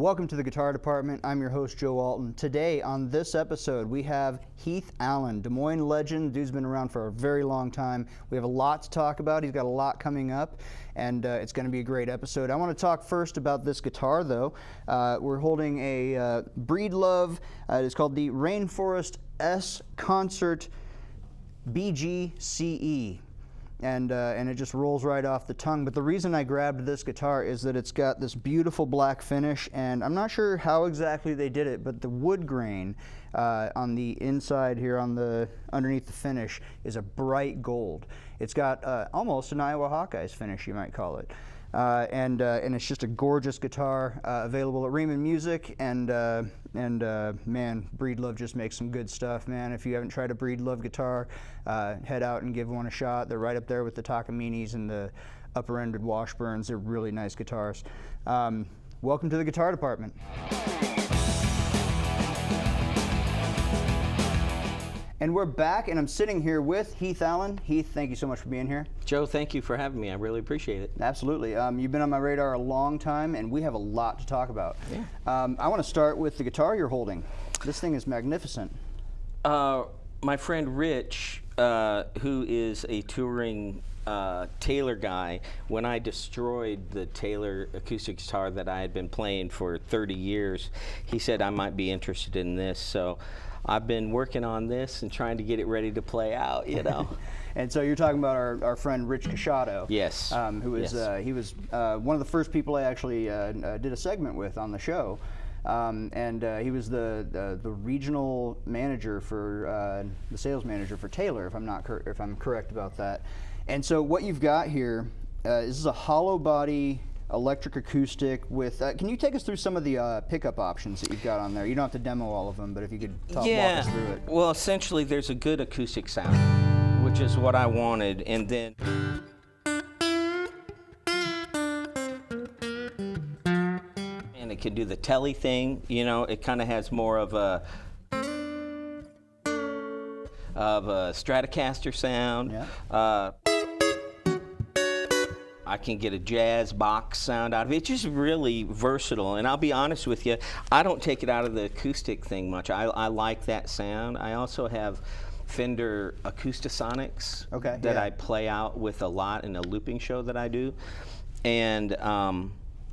Welcome to the Guitar Department. I'm your host, Joe Alton. Today on this episode, we have Heath Allen, Des Moines legend. Dude's been around for a very long time. We have a lot to talk about. He's got a lot coming up, and it's going to be a great episode. I want to talk first about this guitar, though. We're holding a Breedlove. It's called the Rainforest S Concert BGCE. And it just rolls right off the tongue. But the reason I grabbed this guitar is that it's got this beautiful black finish, and I'm not sure how exactly they did it, but the wood grain on the inside here, underneath the finish, is a bright gold. It's got almost an Iowa Hawkeyes finish, you might call it. And it's just a gorgeous guitar, available at Riemann Music, and man, Breedlove just makes some good stuff, man. If you haven't tried a Breedlove guitar, head out and give one a shot. They're right up there with the Takaminis and the upper-ended Washburns. They're really nice guitars. Welcome to the Guitar Department. And we're back, and I'm sitting here with Heath Allen. Heath, thank you so much for being here. Joe, thank you for having me. I really appreciate it. Absolutely. You've been on my radar a long time, and we have a lot to talk about. Yeah. I want to start with the guitar you're holding. This thing is magnificent. My friend Rich, who is a touring Taylor guy, when I destroyed the Taylor acoustic guitar that I had been playing for 30 years, he said I might be interested in this. So I've been working on this and trying to get it ready to play out, you know. And so you're talking about our friend Rich Casciato. Yes. Who is, yes. He was one of the first people I actually did a segment with on the show. He was the regional manager for, the sales manager for Taylor, if I'm correct about that. And so what you've got here, this is a hollow body electric acoustic with, can you take us through some of the pickup options that you've got on there? You don't have to demo all of them, but if you could walk us through it. Well, essentially there's a good acoustic sound, which is what I wanted, and then and it can do the telly thing, you know. It kind of has more of a Stratocaster sound. Yeah. I can get a jazz box sound out of it. It's just really versatile, and I'll be honest with you, I don't take it out of the acoustic thing much. I like that sound. I also have Fender Acoustasonics that I play out with a lot in a looping show that I do, and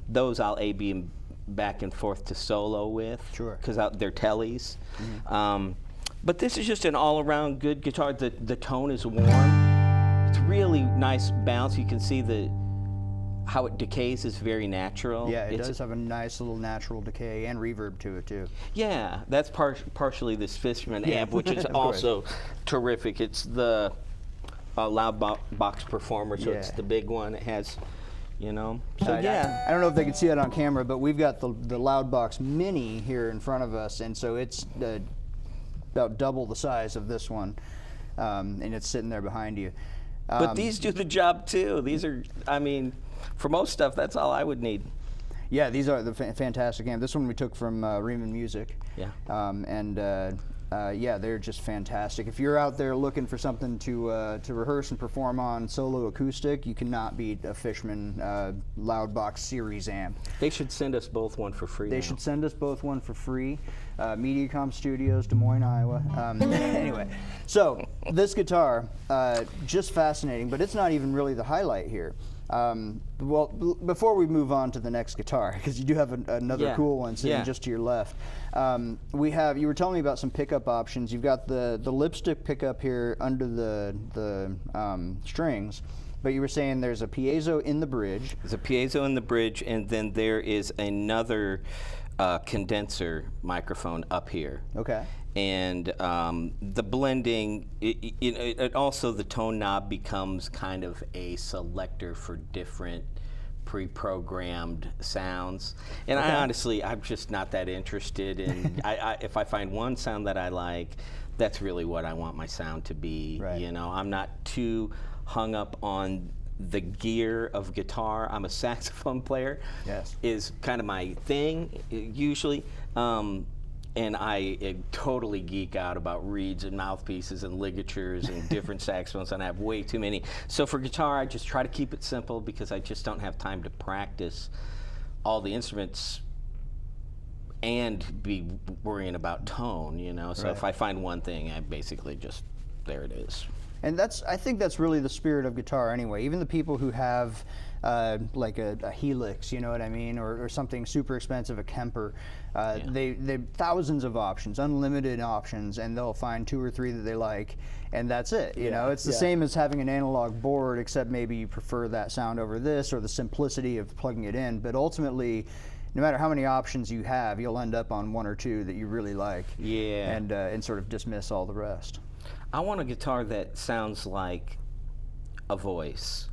those I'll A-B back and forth to solo with, because they're tellies. Mm-hmm. But this is just an all-around good guitar. The tone is warm. It's really nice bounce. You can see how it decays is very natural. Yeah, it does have a nice little natural decay and reverb to it too. Yeah, that's partially this Fishman amp, which is also terrific. It's the Loud Box Performer, so it's the big one. It has, you know. So I don't know if they can see it on camera, but we've got the Loudbox Mini here in front of us, and so it's about double the size of this one, and it's sitting there behind you. But these do the job too. These are, I mean, for most stuff, that's all I would need. Yeah, these are the fantastic amp. This one we took from Riemann Music. Yeah. Yeah, they're just fantastic. If you're out there looking for something to rehearse and perform on solo acoustic, you cannot beat a Fishman Loudbox Series amp. They should send us both one for free. They should send us both one for free. Mediacom Studios, Des Moines, Iowa. Anyway, so this guitar, just fascinating, but it's not even really the highlight here. Well, before we move on to the next guitar, because you do have another cool one sitting just to your left, you were telling me about some pickup options. You've got the lipstick pickup here under the strings, but you were saying there's a piezo in the bridge. There's a piezo in the bridge, and then there is another condenser microphone up here. Okay. And the blending, it also, the tone knob becomes kind of a selector for different pre-programmed sounds. And I'm just not that interested in, if I find one sound that I like, that's really what I want my sound to be. Right. You know, I'm not too hung up on the gear of guitar. I'm a saxophone player. Yes. Is kind of my thing, usually. And I totally geek out about reeds and mouthpieces and ligatures and different saxophones, and I have way too many. So for guitar, I just try to keep it simple because I just don't have time to practice all the instruments and be worrying about tone, you know. So Right. if I find one thing, I basically just, there it is. And I think that's really the spirit of guitar anyway. Even the people who have like a Helix, you know what I mean, or something super expensive, a Kemper, they thousands of options, unlimited options, and they'll find 2 or 3 that they like, and that's it. You know, it's the same as having an analog board, except maybe you prefer that sound over this, or the simplicity of plugging it in. But ultimately, no matter how many options you have, you'll end up on 1 or 2 that you really like, and sort of dismiss all the rest. I want a guitar that sounds like a voice.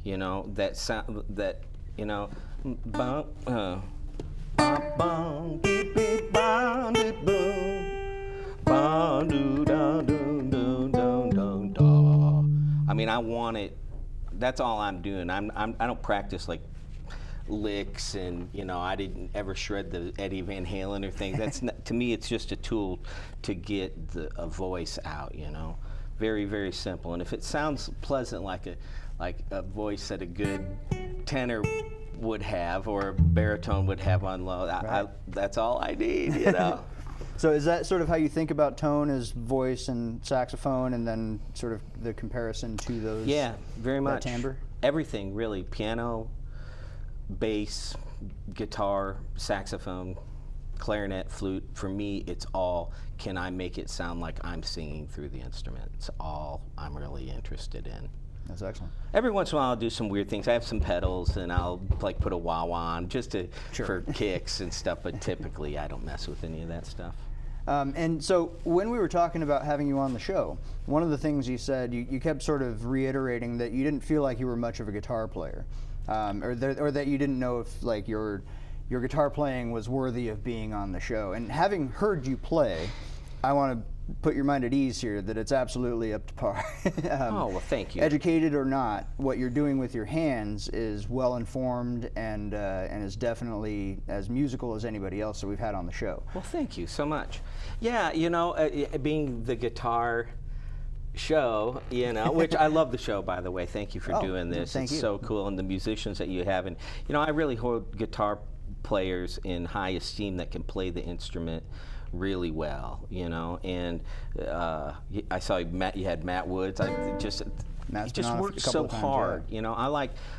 You know, that sound that, you know, bum, bum, beep, beep, bum, beep, boom, bum, doo, da, doo, doo, doo, doo, da. I mean, I want it. That's all I'm doing. I don't practice like licks, and you know, I didn't ever shred the Eddie Van Halen or things. That's not, to me, it's just a tool to get a voice out. You know, very, very simple. And if it sounds pleasant, like a voice that a good tenor would have, or a baritone would have on low, that's all I need. You know. So is that sort of how you think about tone, as voice and saxophone, and then sort of the comparison to those? Yeah, very much. That timbre? Everything, really. Piano, bass, guitar, saxophone, clarinet, flute. For me, it's all, can I make it sound like I'm singing through the instrument? It's all I'm really interested in. That's excellent. Every once in a while I'll do some weird things. I have some pedals, and I'll like put a wah-wah on just for kicks and stuff, but typically I don't mess with any of that stuff. And so when we were talking about having you on the show, one of the things you said, you kept sort of reiterating that you didn't feel like you were much of a guitar player, or that you didn't know if like your guitar playing was worthy of being on the show. And having heard you play, I want to put your mind at ease here that it's absolutely up to par. Oh, well, thank you. Educated or not, what you're doing with your hands is well informed and is definitely as musical as anybody else that we've had on the show. Well, thank you so much. Yeah, you know, being the guitar show, you know, which I love the show, by the way. Thank you for doing this. Thank you. It's so cool, and the musicians that you have. And, you know, I really hold guitar players in high esteem that can play the instrument really well, you know. And I saw you had Matt Woods. Matt's He just been on a works couple so of times, hard, you know.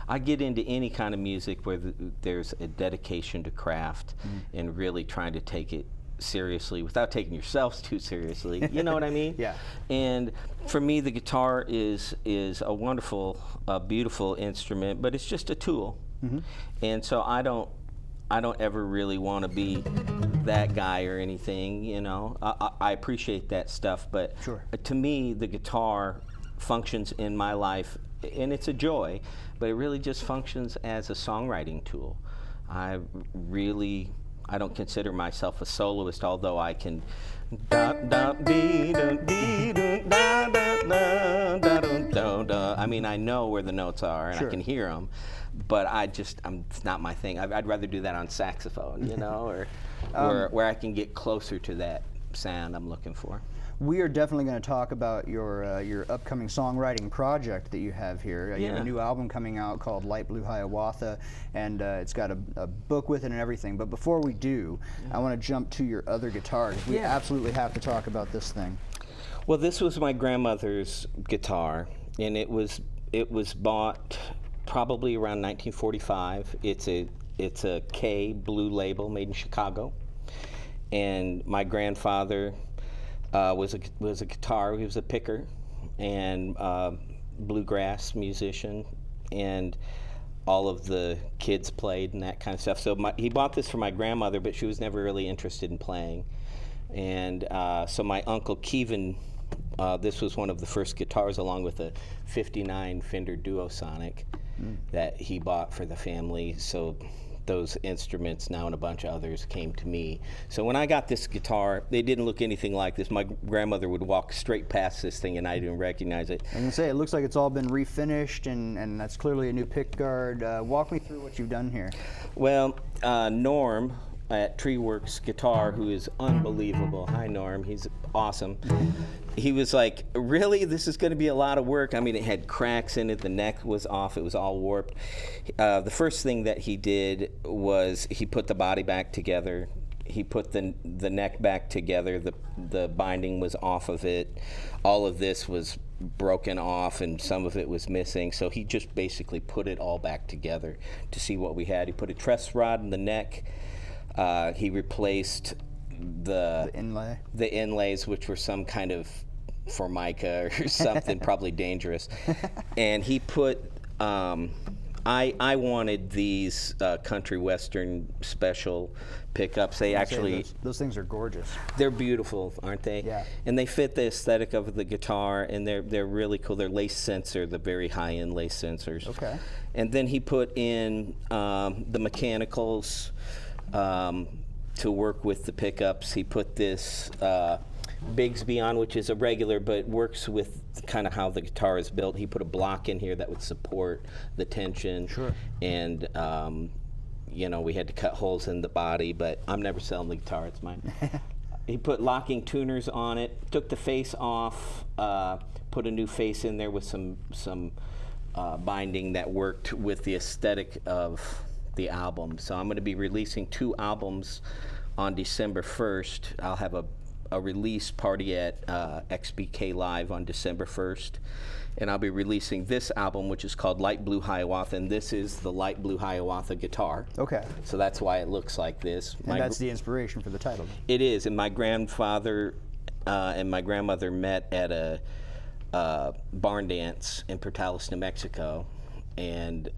I get into any kind of music where there's a dedication to craft and really trying to take it seriously without taking yourselves too seriously. You know what I mean? Yeah. And for me, the guitar is a wonderful, beautiful instrument, but it's just a tool. And so I don't ever really want to be that guy or anything, you know. I appreciate that stuff, but to me, the guitar functions in my life, and it's a joy, but it really just functions as a songwriting tool. I don't consider myself a soloist, although I can I mean, I know where the notes are and I can hear them, but it's not my thing. I'd rather do that on saxophone, you know, or where I can get closer to that sound I'm looking for. We are definitely going to talk about your upcoming songwriting project that you have here. You have a new album coming out called Light Blue Hiawatha, and it's got a book with it and everything. But before we do, I want to jump to your other guitar, because we absolutely have to talk about this thing. Well, this was my grandmother's guitar, and it was bought probably around 1945. It's a K Blue Label made in Chicago, and my grandfather was a guitar. He was a picker and bluegrass musician, and all of the kids played and that kind of stuff. So he bought this for my grandmother, but she was never really interested in playing. And so my uncle Kevin, this was one of the first guitars, along with a '59 Fender Duosonic that he bought for the family. So those instruments now and a bunch of others came to me. So when I got this guitar, they didn't look anything like this. My grandmother would walk straight past this thing and I didn't recognize it. I was gonna say, it looks like it's all been refinished, and that's clearly a new pick guard. Walk me through what you've done here. Well, Norm at Treeworks Guitar, who is unbelievable. Hi, Norm. He's awesome. He was like, really? This is going to be a lot of work? I mean, it had cracks in it. The neck was off. It was all warped. The first thing that he did was he put the body back together, he put the neck back together. The binding was off of it. All of this was broken off, and some of it was missing. So he just basically put it all back together to see what we had. He put a truss rod in the neck. He replaced the inlays, which were some kind of formica or something, probably dangerous. And he put. I wanted these country western special pickups. They actually those things are gorgeous. They're beautiful, aren't they? Yeah. And they fit the aesthetic of the guitar, and they're really cool. They're lace sensor, the very high end lace sensors. Okay. And then he put in the mechanicals to work with the pickups. He put this Bigsby on, which is a regular, but works with kind of how the guitar is built. He put a block in here that would support the tension. Sure. And we had to cut holes in the body, but I'm never selling the guitar, it's mine. He put locking tuners on it, took the face off, put a new face in there with some binding that worked with the aesthetic of the album. So I'm going to be releasing 2 albums on December 1st. I'll have a release party at XBK Live on December 1st. And I'll be releasing this album, which is called Light Blue Hiawatha, and this is the Light Blue Hiawatha guitar. Okay. So that's why it looks like this. And that's the inspiration for the title. It is, and my grandfather and my grandmother met at a barn dance in Portales, New Mexico, and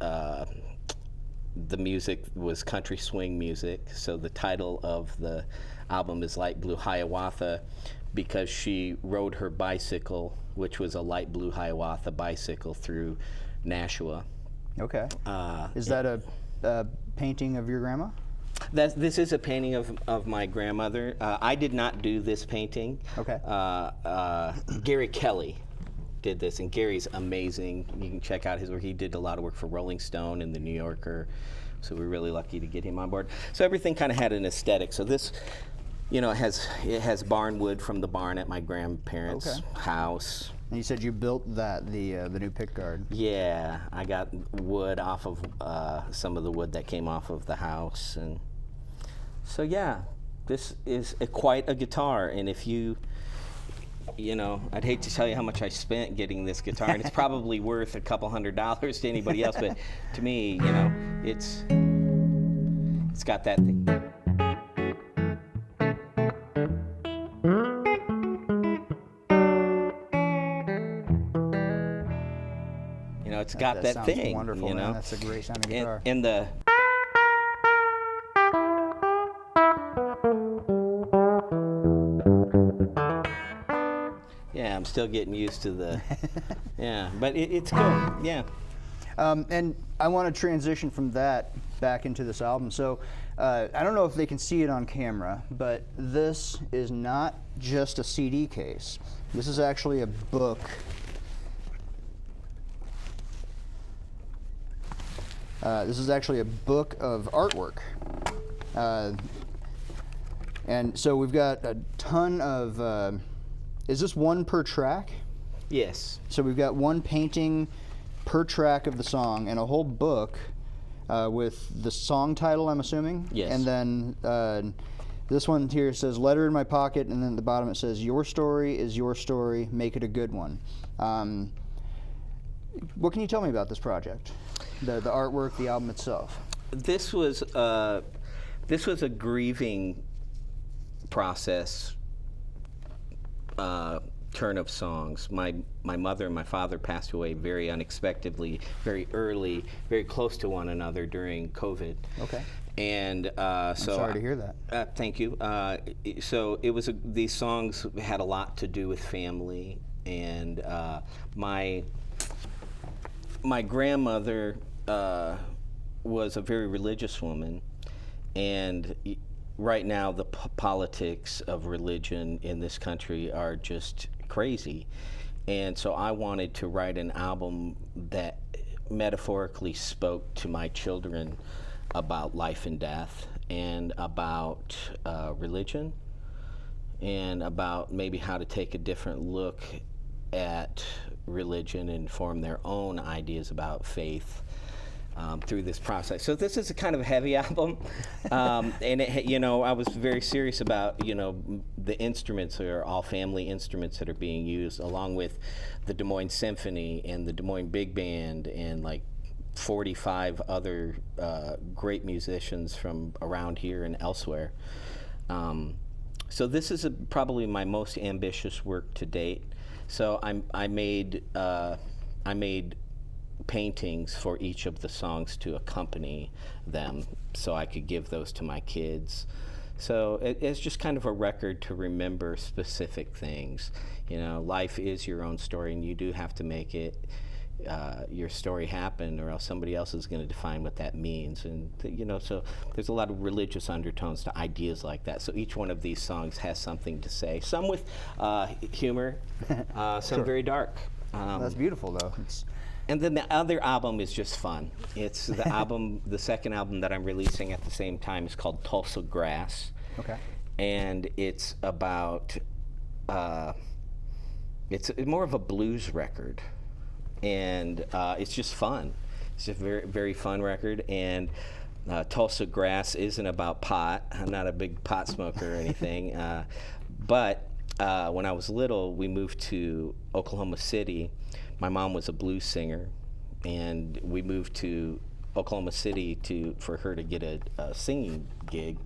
the music was country swing music, so the title of the album is Light Blue Hiawatha because she rode her bicycle, which was a light blue Hiawatha bicycle, through Nashua. Okay. Is that a painting of your grandma? This is a painting of my grandmother. I did not do this painting. Okay. Gary Kelly did this, and Gary's amazing. You can check out his work. He did a lot of work for Rolling Stone and The New Yorker, so we're really lucky to get him on board. So everything kind of had an aesthetic. So this, it has barn wood from the barn at my grandparents' house. And you said you built the new pickguard. Yeah, I got wood off of some of the wood that came off of the house, and so yeah, this is quite a guitar. And if I'd hate to tell you how much I spent getting this guitar, and it's probably worth a couple $100 to anybody else, but to me, it's got that thing. It's got that thing. Sounds wonderful, man. That's a great sounding guitar. And the yeah, I'm still getting used to the yeah, but it's good. Yeah. And I want to transition from that back into this album. So I don't know if they can see it on camera, but this is not just a CD case. This is actually a book. This is actually a book of artwork. And so we've got a ton of, is this one per track? Yes. So we've got one painting per track of the song and a whole book with the song title, I'm assuming? Yes. And then this one here says, "Letter in my pocket," and then at the bottom it says, "Your story is your story, make it a good one." What can you tell me about this project? The artwork, the album itself. This was a grieving process. Turn of songs. My mother and my father passed away very unexpectedly, very early, very close to one another during COVID. Okay. And so I'm sorry to hear that. Thank you. So it was these songs had a lot to do with family, and my grandmother was a very religious woman, and right now the politics of religion in this country are just crazy. And so I wanted to write an album that metaphorically spoke to my children about life and death, and about religion, and about maybe how to take a different look at religion and form their own ideas about faith. through this process. So this is a kind of a heavy album, and I was very serious about the instruments are all family instruments that are being used, along with the Des Moines Symphony and the Des Moines Big Band and like 45 other great musicians from around here and elsewhere. So this is probably my most ambitious work to date. So I made paintings for each of the songs to accompany them, so I could give those to my kids. So it's just kind of a record to remember specific things. Life is your own story, and you do have to make it your story happen, or else somebody else is going to define what that means. And so there's a lot of religious undertones to ideas like that. So each one of these songs has something to say. Some with humor, some Sure. very dark. That's beautiful, though. And then the other album is just fun. It's the album, the second album that I'm releasing at the same time is called Tulsa Grass. Okay. And it's about, it's more of a blues record. And it's just fun. It's a very, very fun record. And Tulsa Grass isn't about pot. I'm not a big pot smoker or anything. But when I was little, we moved to Oklahoma City. My mom was a blues singer, and we moved to Oklahoma City for her to get a singing gig.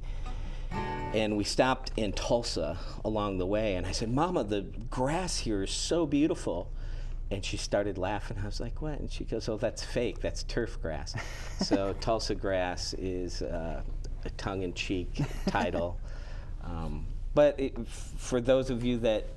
And we stopped in Tulsa along the way, and I said, "Mama, the grass here is so beautiful." And she started laughing. I was like, "What?" And she goes, "Oh, that's fake. That's turf grass." So Tulsa Grass is a tongue-in-cheek title. But for those of you that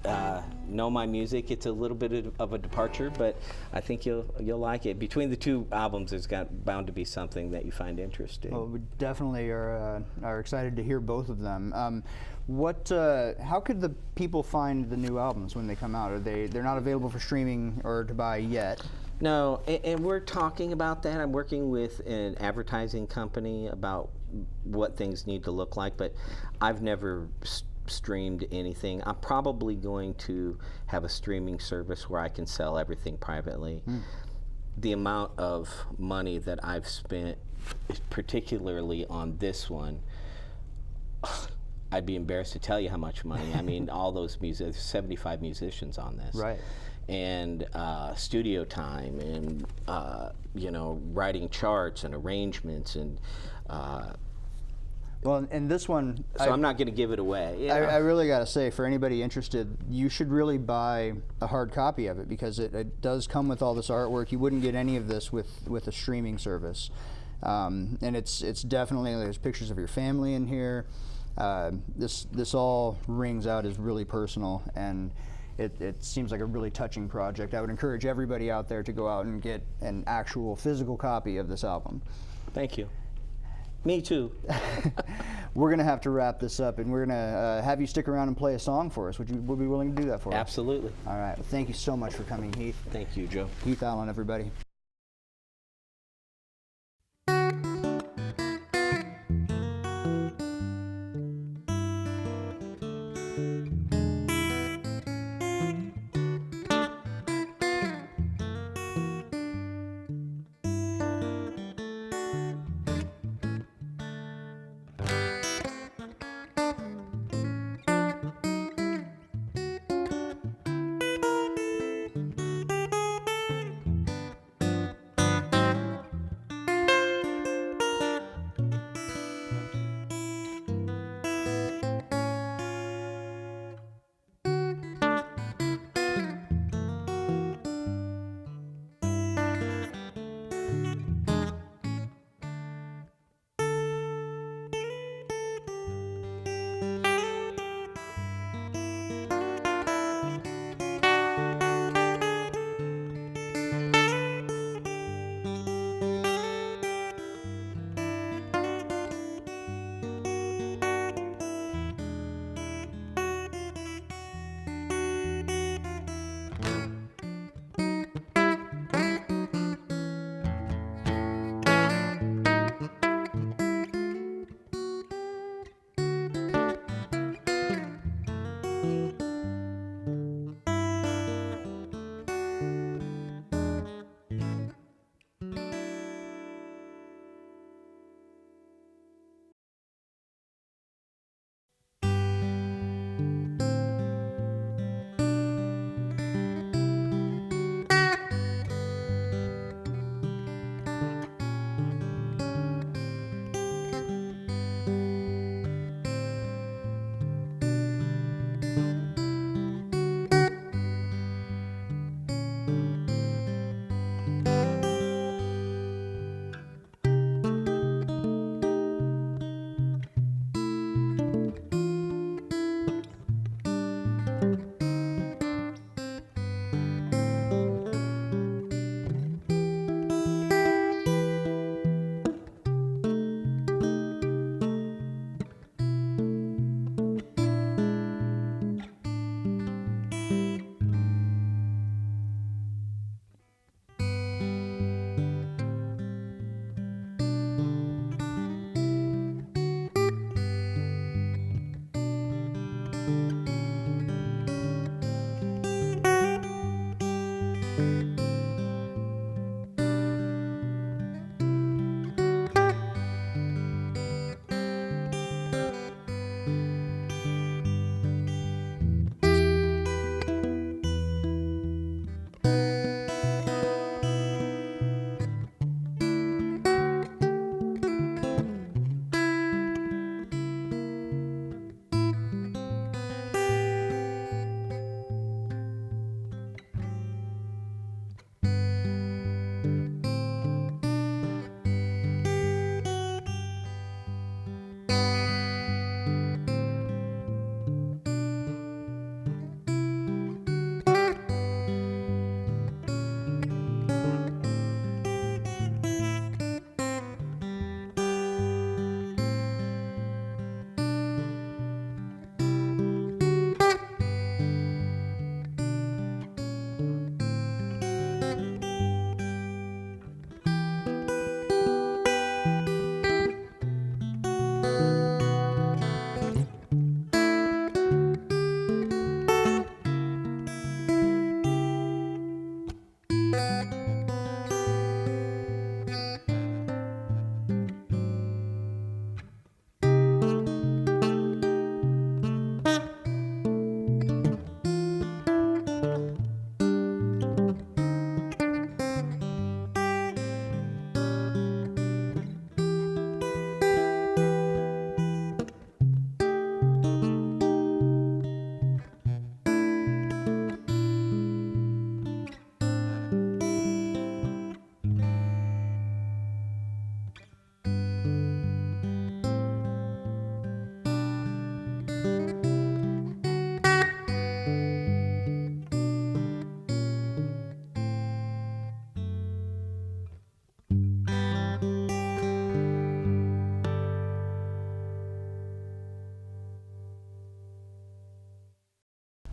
know my music, it's a little bit of a departure, but I think you'll like it. Between the two albums, there's bound to be something that you find interesting. Well, we definitely are excited to hear both of them. How could the people find the new albums when they come out? They're not available for streaming or to buy yet? No, and we're talking about that. I'm working with an advertising company about what things need to look like, but I've never streamed anything. I'm probably going to have a streaming service where I can sell everything privately. The amount of money that I've spent, particularly on this one, I'd be embarrassed to tell you how much money. I mean, all those 75 musicians on this. Right. And studio time, and writing charts and arrangements, and well, and this one, so I'm not going to give it away. I really got to say, for anybody interested, you should really buy a hard copy of it, because it does come with all this artwork. You wouldn't get any of this with a streaming service. And it's definitely, there's pictures of your family in here. This all rings out as really personal, and it seems like a really touching project. I would encourage everybody out there to go out and get an actual physical copy of this album. Thank you. Me too. We're going to have to wrap this up, and we're going to have you stick around and play a song for us. Would you be willing to do that for us? Absolutely. All right. Well, thank you so much for coming, Heath. Thank you, Joe. Heath Allen, everybody.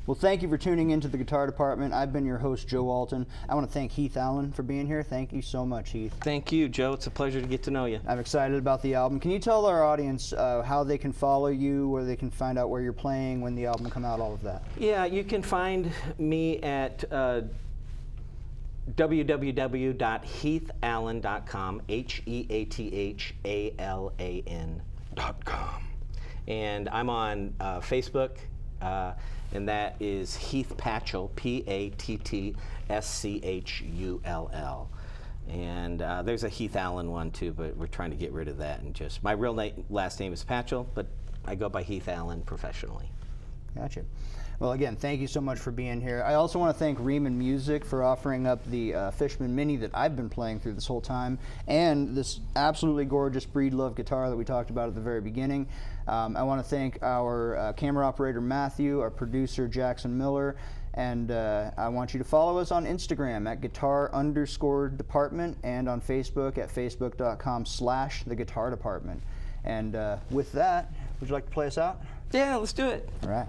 Well, thank you for tuning into the Guitar Department. I've been your host, Joe Alton. I want to thank Heath Allen for being here. Thank you so much, Heath. Thank you, Joe. It's a pleasure to get to know you. I'm excited about the album. Can you tell our audience how they can follow you, where they can find out where you're playing, when the album come out, all of that? Yeah, you can find me at www.heathallen.com, HeatHallan.com. And I'm on Facebook, and that is Heath Patchell, Pattschul. And there's a Heath Allen one too, but we're trying to get rid of that. And just my real last name is Patchell, but I go by Heath Allen professionally. Gotcha. Well, again, thank you so much for being here. I also want to thank Riemann Music for offering up the Fishman Mini that I've been playing through this whole time, and this absolutely gorgeous Breedlove guitar that we talked about at the very beginning. I want to thank our camera operator Matthew, our producer Jackson Miller, and I want you to follow us on Instagram at guitar_department and on Facebook at facebook.com/the guitar department. And with that, would you like to play us out? Yeah, let's do it. All right.